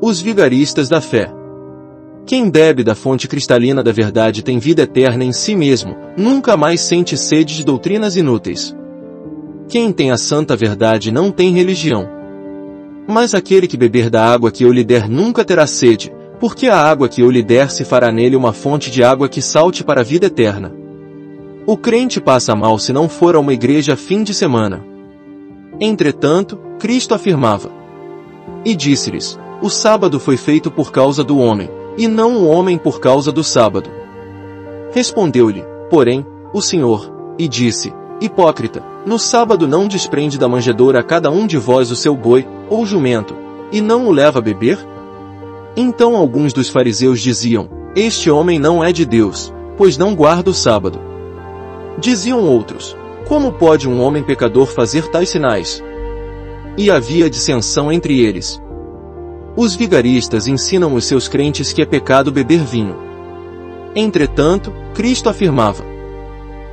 Os vigaristas da fé. Quem bebe da fonte cristalina da verdade tem vida eterna em si mesmo, nunca mais sente sede de doutrinas inúteis. Quem tem a santa verdade não tem religião. Mas aquele que beber da água que eu lhe der nunca terá sede, porque a água que eu lhe der se fará nele uma fonte de água que salte para a vida eterna. O crente passa mal se não for a uma igreja a fim de semana. Entretanto, Cristo afirmava. E disse-lhes, o sábado foi feito por causa do homem, e não o homem por causa do sábado. Respondeu-lhe, porém, o Senhor, e disse, hipócrita, no sábado não desprende da manjedoura a cada um de vós o seu boi, ou jumento, e não o leva a beber? Então alguns dos fariseus diziam, este homem não é de Deus, pois não guarda o sábado. Diziam outros, como pode um homem pecador fazer tais sinais? E havia dissensão entre eles. Os vigaristas ensinam os seus crentes que é pecado beber vinho. Entretanto, Cristo afirmava,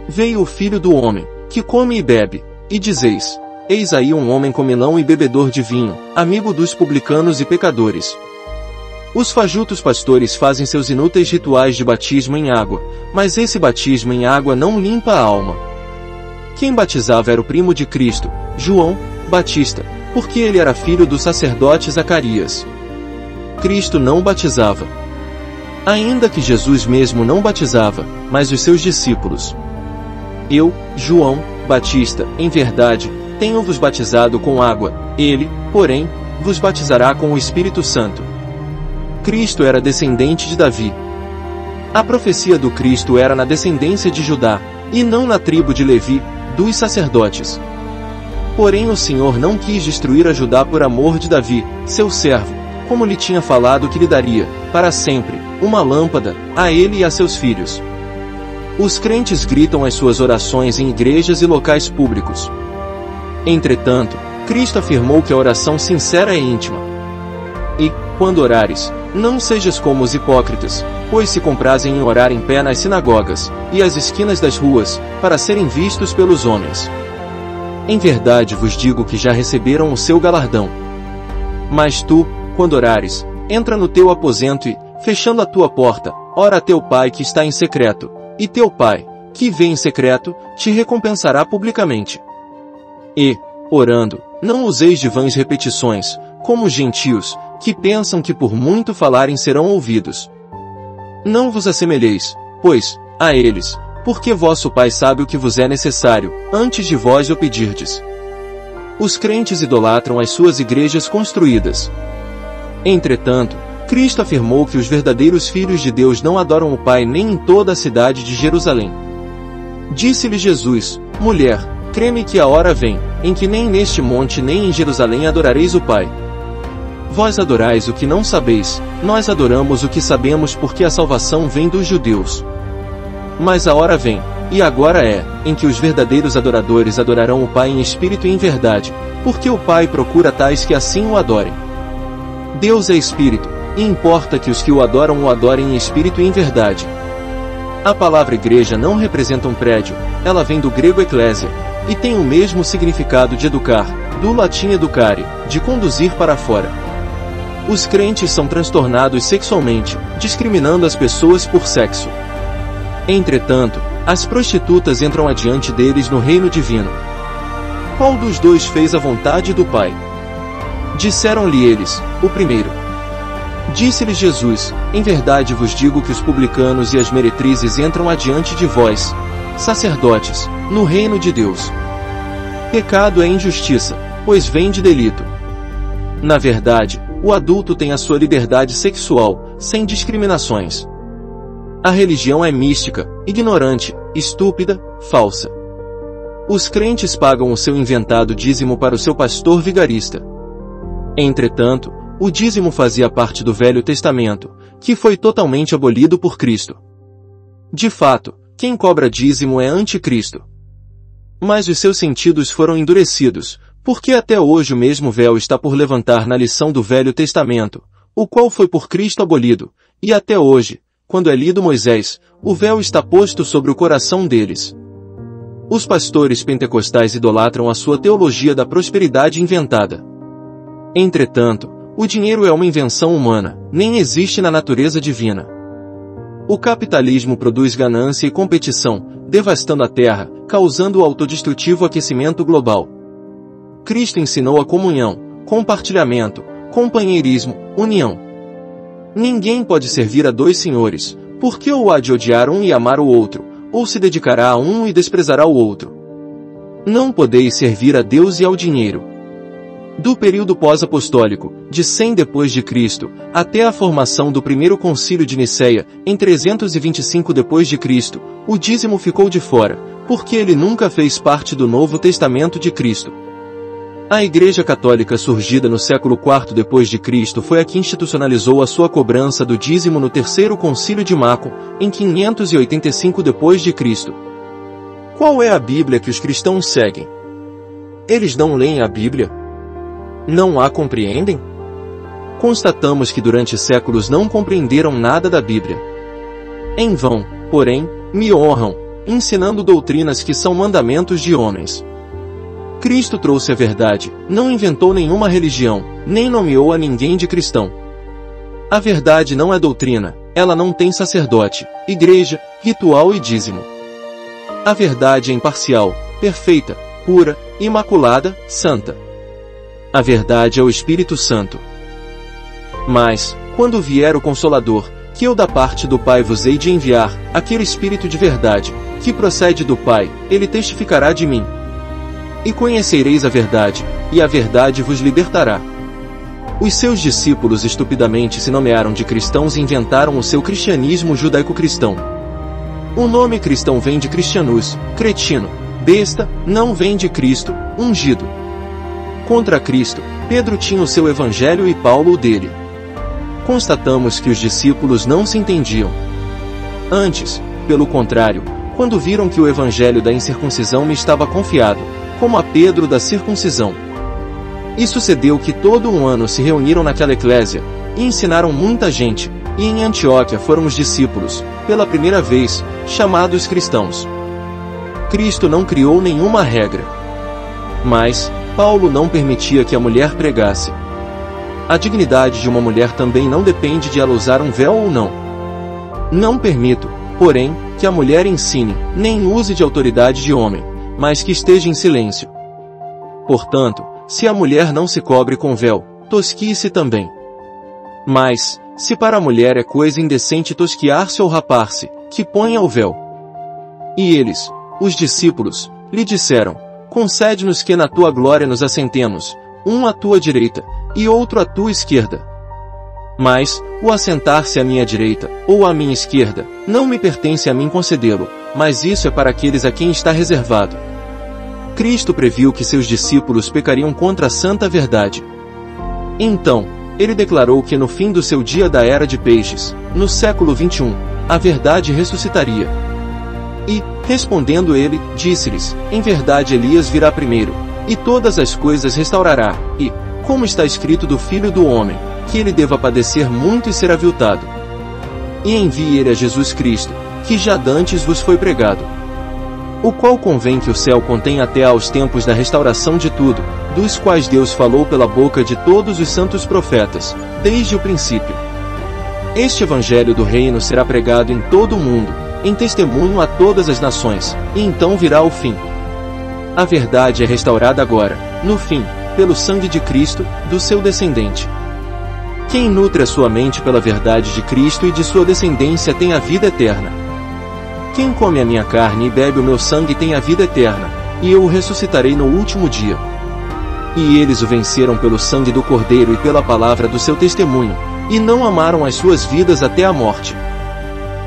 veio o Filho do Homem, que come e bebe, e dizeis, eis aí um homem comilão e bebedor de vinho, amigo dos publicanos e pecadores. Os fajutos pastores fazem seus inúteis rituais de batismo em água, mas esse batismo em água não limpa a alma. Quem batizava era o primo de Cristo, João Batista, porque ele era filho do sacerdote Zacarias. Cristo não batizava. Ainda que Jesus mesmo não batizava, mas os seus discípulos. Eu, João Batista, em verdade, tenho-vos batizado com água, ele, porém, vos batizará com o Espírito Santo. Cristo era descendente de Davi. A profecia do Cristo era na descendência de Judá, e não na tribo de Levi, dos sacerdotes. Porém o Senhor não quis destruir a Judá por amor de Davi, seu servo, como lhe tinha falado que lhe daria, para sempre, uma lâmpada, a ele e a seus filhos. Os crentes gritam as suas orações em igrejas e locais públicos. Entretanto, Cristo afirmou que a oração sincera é íntima. E, quando orares, não sejas como os hipócritas, pois se comprazem em orar em pé nas sinagogas, e às esquinas das ruas, para serem vistos pelos homens. Em verdade vos digo que já receberam o seu galardão. Mas tu, quando orares, entra no teu aposento e, fechando a tua porta, ora a teu Pai que está em secreto, e teu Pai, que vê em secreto, te recompensará publicamente. E, orando, não useis de vãs repetições, como os gentios, que pensam que por muito falarem serão ouvidos. Não vos assemelheis, pois, a eles, porque vosso Pai sabe o que vos é necessário, antes de vós o pedirdes. Os crentes idolatram as suas igrejas construídas. Entretanto, Cristo afirmou que os verdadeiros filhos de Deus não adoram o Pai nem em toda a cidade de Jerusalém. Disse-lhe Jesus, mulher, crê-me que a hora vem, em que nem neste monte nem em Jerusalém adorareis o Pai. Vós adorais o que não sabeis, nós adoramos o que sabemos porque a salvação vem dos judeus. Mas a hora vem, e agora é, em que os verdadeiros adoradores adorarão o Pai em espírito e em verdade, porque o Pai procura tais que assim o adorem. Deus é espírito, e importa que os que o adorem em espírito e em verdade. A palavra igreja não representa um prédio, ela vem do grego eclésia, e tem o mesmo significado de educar, do latim educare, de conduzir para fora. Os crentes são transtornados sexualmente, discriminando as pessoas por sexo. Entretanto, as prostitutas entram adiante deles no reino divino. Qual dos dois fez a vontade do Pai? Disseram-lhe eles, o primeiro. Disse-lhes Jesus, em verdade vos digo que os publicanos e as meretrizes entram adiante de vós, sacerdotes, no reino de Deus. Pecado é injustiça, pois vem de delito. Na verdade, o adulto tem a sua liberdade sexual, sem discriminações. A religião é mística, ignorante, estúpida, falsa. Os crentes pagam o seu inventado dízimo para o seu pastor vigarista. Entretanto, o dízimo fazia parte do Velho Testamento, que foi totalmente abolido por Cristo. De fato, quem cobra dízimo é anticristo. Mas os seus sentidos foram endurecidos, porque até hoje o mesmo véu está por levantar na lição do Velho Testamento, o qual foi por Cristo abolido, e até hoje, quando é lido Moisés, o véu está posto sobre o coração deles. Os pastores pentecostais idolatram a sua teologia da prosperidade inventada. Entretanto, O dinheiro é uma invenção humana, nem existe na natureza divina. O capitalismo produz ganância e competição, devastando a terra, causando o autodestrutivo aquecimento global. Cristo ensinou a comunhão, compartilhamento, companheirismo, união. Ninguém pode servir a dois senhores, porque ou há de odiar um e amar o outro, ou se dedicará a um e desprezará o outro. Não podeis servir a Deus e ao dinheiro. Do período pós-apostólico, de 100 depois de Cristo, até a formação do primeiro concílio de Niceia, em 325 depois de Cristo, o dízimo ficou de fora, porque ele nunca fez parte do Novo Testamento de Cristo. A Igreja Católica surgida no século IV depois de Cristo foi a que institucionalizou a sua cobrança do dízimo no Terceiro Concílio de Macon, em 585 depois de Cristo. Qual é a Bíblia que os cristãos seguem? Eles não leem a Bíblia? Não a compreendem? Constatamos que durante séculos não compreenderam nada da Bíblia. Em vão, porém, me honram, ensinando doutrinas que são mandamentos de homens. Cristo trouxe a verdade, não inventou nenhuma religião, nem nomeou a ninguém de cristão. A verdade não é doutrina, ela não tem sacerdote, igreja, ritual e dízimo. A verdade é imparcial, perfeita, pura, imaculada, santa. A verdade é o Espírito Santo. Mas, quando vier o Consolador, que eu da parte do Pai vos hei de enviar, aquele Espírito de verdade, que procede do Pai, ele testificará de mim. E conhecereis a verdade, e a verdade vos libertará. Os seus discípulos estupidamente se nomearam de cristãos e inventaram o seu cristianismo judaico-cristão. O nome cristão vem de Christianus, cretino, besta, não vem de Cristo, ungido. Contra Cristo, Pedro tinha o seu evangelho e Paulo o dele. Constatamos que os discípulos não se entendiam. Antes, pelo contrário, quando viram que o evangelho da incircuncisão me estava confiado, como a Pedro da circuncisão. E sucedeu que todo um ano se reuniram naquela eclésia, e ensinaram muita gente, e em Antioquia foram os discípulos, pela primeira vez, chamados cristãos. Cristo não criou nenhuma regra. Mas, Paulo não permitia que a mulher pregasse. A dignidade de uma mulher também não depende de ela usar um véu ou não. Não permito, porém, que a mulher ensine, nem use de autoridade de homem, mas que esteja em silêncio. Portanto, se a mulher não se cobre com véu, tosquie-se também. Mas, se para a mulher é coisa indecente tosquiar-se ou rapar-se, que ponha o véu. E eles, os discípulos, lhe disseram: concede-nos que na tua glória nos assentemos, um à tua direita, e outro à tua esquerda. Mas, o assentar-se à minha direita, ou à minha esquerda, não me pertence a mim concedê-lo, mas isso é para aqueles a quem está reservado. Cristo previu que seus discípulos pecariam contra a santa verdade. Então, ele declarou que no fim do seu dia da era de peixes, no século 21, a verdade ressuscitaria. E, respondendo ele, disse-lhes: em verdade Elias virá primeiro, e todas as coisas restaurará, e, como está escrito do Filho do Homem, que ele deva padecer muito e ser aviltado. E envie ele a Jesus Cristo, que já dantes vos foi pregado. O qual convém que o céu contenha até aos tempos da restauração de tudo, dos quais Deus falou pela boca de todos os santos profetas, desde o princípio. Este evangelho do reino será pregado em todo o mundo, em testemunho a todas as nações, e então virá o fim. A verdade é restaurada agora, no fim, pelo sangue de Cristo, do seu descendente. Quem nutre a sua mente pela verdade de Cristo e de sua descendência tem a vida eterna. Quem come a minha carne e bebe o meu sangue tem a vida eterna, e eu o ressuscitarei no último dia. E eles o venceram pelo sangue do Cordeiro e pela palavra do seu testemunho, e não amaram as suas vidas até a morte.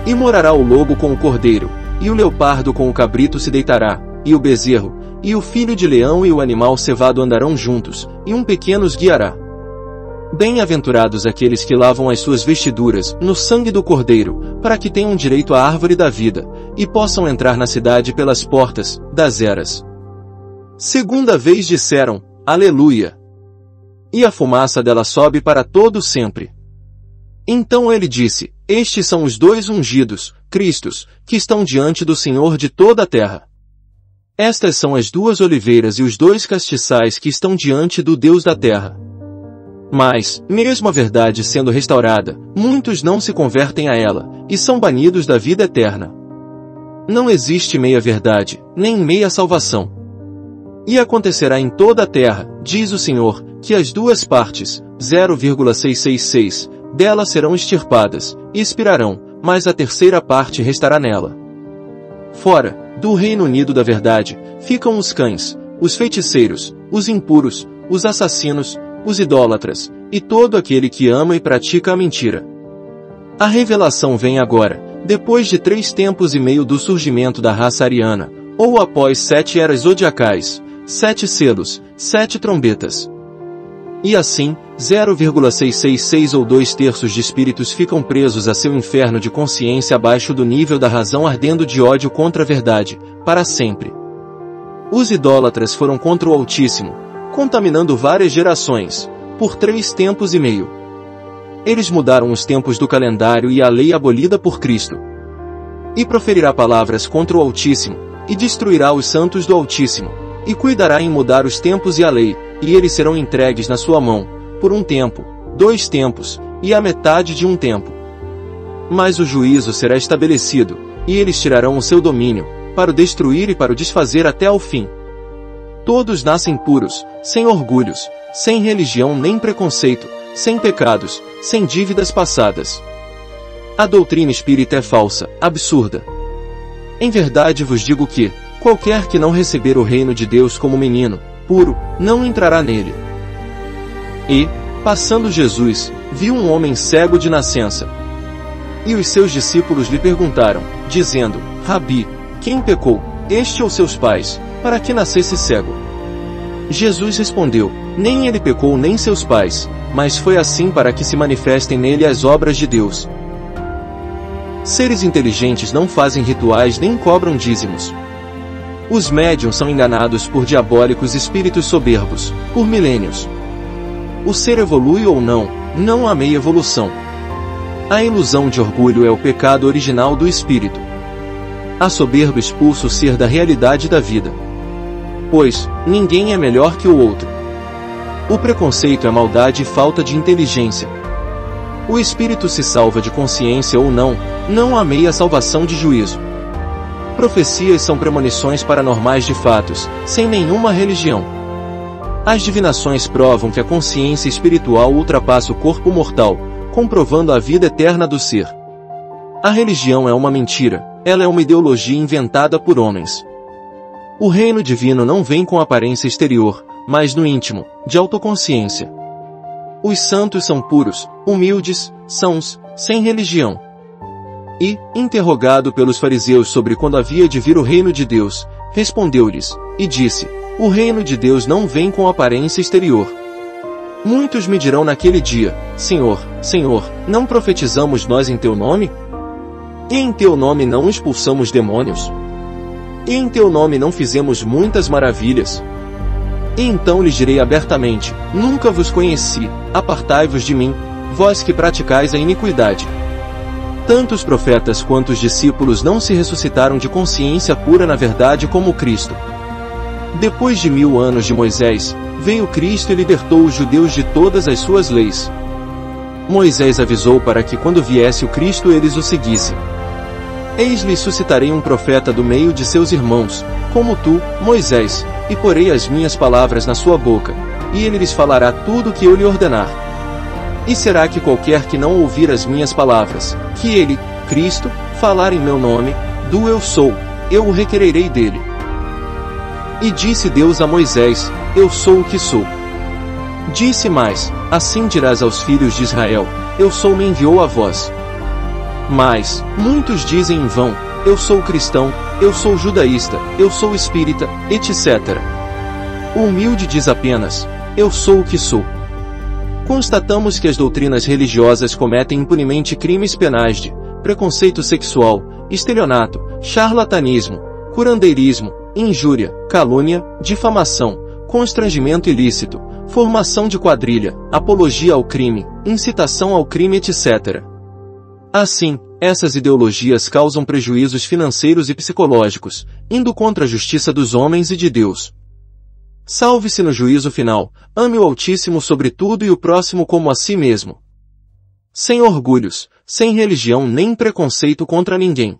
E morará o lobo com o cordeiro, e o leopardo com o cabrito se deitará, e o bezerro, e o filho de leão e o animal cevado andarão juntos, e um pequeno os guiará. Bem-aventurados aqueles que lavam as suas vestiduras no sangue do Cordeiro, para que tenham direito à árvore da vida, e possam entrar na cidade pelas portas das eras. Segunda vez disseram: Aleluia! E a fumaça dela sobe para todo sempre. Então ele disse: estes são os dois ungidos, Cristos, que estão diante do Senhor de toda a terra. Estas são as duas oliveiras e os dois castiçais que estão diante do Deus da terra. Mas, mesmo a verdade sendo restaurada, muitos não se convertem a ela, e são banidos da vida eterna. Não existe meia-verdade, nem meia salvação. E acontecerá em toda a terra, diz o Senhor, que as duas partes, 0,666, dela serão extirpadas, e expirarão, mas a terceira parte restará nela. Fora, do Reino Unido da verdade, ficam os cães, os feiticeiros, os impuros, os assassinos, os idólatras, e todo aquele que ama e pratica a mentira. A revelação vem agora, depois de 3 tempos e meio do surgimento da raça ariana, ou após 7 eras zodiacais, 7 selos, 7 trombetas. E assim, 0,666 ou 2/3 de espíritos ficam presos a seu inferno de consciência abaixo do nível da razão ardendo de ódio contra a verdade, para sempre. Os idólatras foram contra o Altíssimo, contaminando várias gerações, por 3 tempos e meio. Eles mudaram os tempos do calendário e a lei abolida por Cristo. E proferirá palavras contra o Altíssimo, e destruirá os santos do Altíssimo, e cuidará em mudar os tempos e a lei, e eles serão entregues na sua mão, por 1 tempo, 2 tempos, e a metade de 1 tempo. Mas o juízo será estabelecido, e eles tirarão o seu domínio, para o destruir e para o desfazer até ao fim. Todos nascem puros, sem orgulhos, sem religião nem preconceito, sem pecados, sem dívidas passadas. A doutrina espírita é falsa, absurda. Em verdade vos digo que, qualquer que não receber o reino de Deus como menino, puro, não entrará nele. E, passando Jesus, viu um homem cego de nascença. E os seus discípulos lhe perguntaram, dizendo, Rabi, quem pecou, este ou seus pais, para que nascesse cego? Jesus respondeu, nem ele pecou nem seus pais, mas foi assim para que se manifestem nele as obras de Deus. Seres inteligentes não fazem rituais nem cobram dízimos. Os médiuns são enganados por diabólicos espíritos soberbos, por milênios. O ser evolui ou não, não há meia evolução. A ilusão de orgulho é o pecado original do espírito. A soberba expulsa o ser da realidade da vida. Pois, ninguém é melhor que o outro. O preconceito é maldade e falta de inteligência. O espírito se salva de consciência ou não, não há meia salvação de juízo. Profecias são premonições paranormais de fatos, sem nenhuma religião. As divinações provam que a consciência espiritual ultrapassa o corpo mortal, comprovando a vida eterna do ser. A religião é uma mentira, ela é uma ideologia inventada por homens. O reino divino não vem com aparência exterior, mas no íntimo, de autoconsciência. Os santos são puros, humildes, sãos, sem religião. E, interrogado pelos fariseus sobre quando havia de vir o reino de Deus, respondeu-lhes, e disse, o reino de Deus não vem com aparência exterior. Muitos me dirão naquele dia, Senhor, Senhor, não profetizamos nós em teu nome? E em teu nome não expulsamos demônios? E em teu nome não fizemos muitas maravilhas? E então lhes direi abertamente, nunca vos conheci, apartai-vos de mim, vós que praticais a iniquidade. Tanto os profetas quanto os discípulos não se ressuscitaram de consciência pura na verdade como Cristo. Depois de 1000 anos de Moisés, veio Cristo e libertou os judeus de todas as suas leis. Moisés avisou para que quando viesse o Cristo eles o seguissem. Eis-lhes suscitarei um profeta do meio de seus irmãos, como tu, Moisés, e porei as minhas palavras na sua boca, e ele lhes falará tudo o que eu lhe ordenar. E será que qualquer que não ouvir as minhas palavras, que ele, Cristo, falar em meu nome, do eu sou, eu o requererei dele. E disse Deus a Moisés, eu sou o que sou. Disse mais, assim dirás aos filhos de Israel, eu sou me enviou a vós. Mas, muitos dizem em vão, eu sou cristão, eu sou judaísta, eu sou espírita, etc. O humilde diz apenas, eu sou o que sou. Constatamos que as doutrinas religiosas cometem impunemente crimes penais de preconceito sexual, estelionato, charlatanismo, curandeirismo, injúria, calúnia, difamação, constrangimento ilícito, formação de quadrilha, apologia ao crime, incitação ao crime, etc. Assim, essas ideologias causam prejuízos financeiros e psicológicos, indo contra a justiça dos homens e de Deus. Salve-se no juízo final, ame o Altíssimo sobre tudo e o próximo como a si mesmo. Sem orgulhos, sem religião nem preconceito contra ninguém.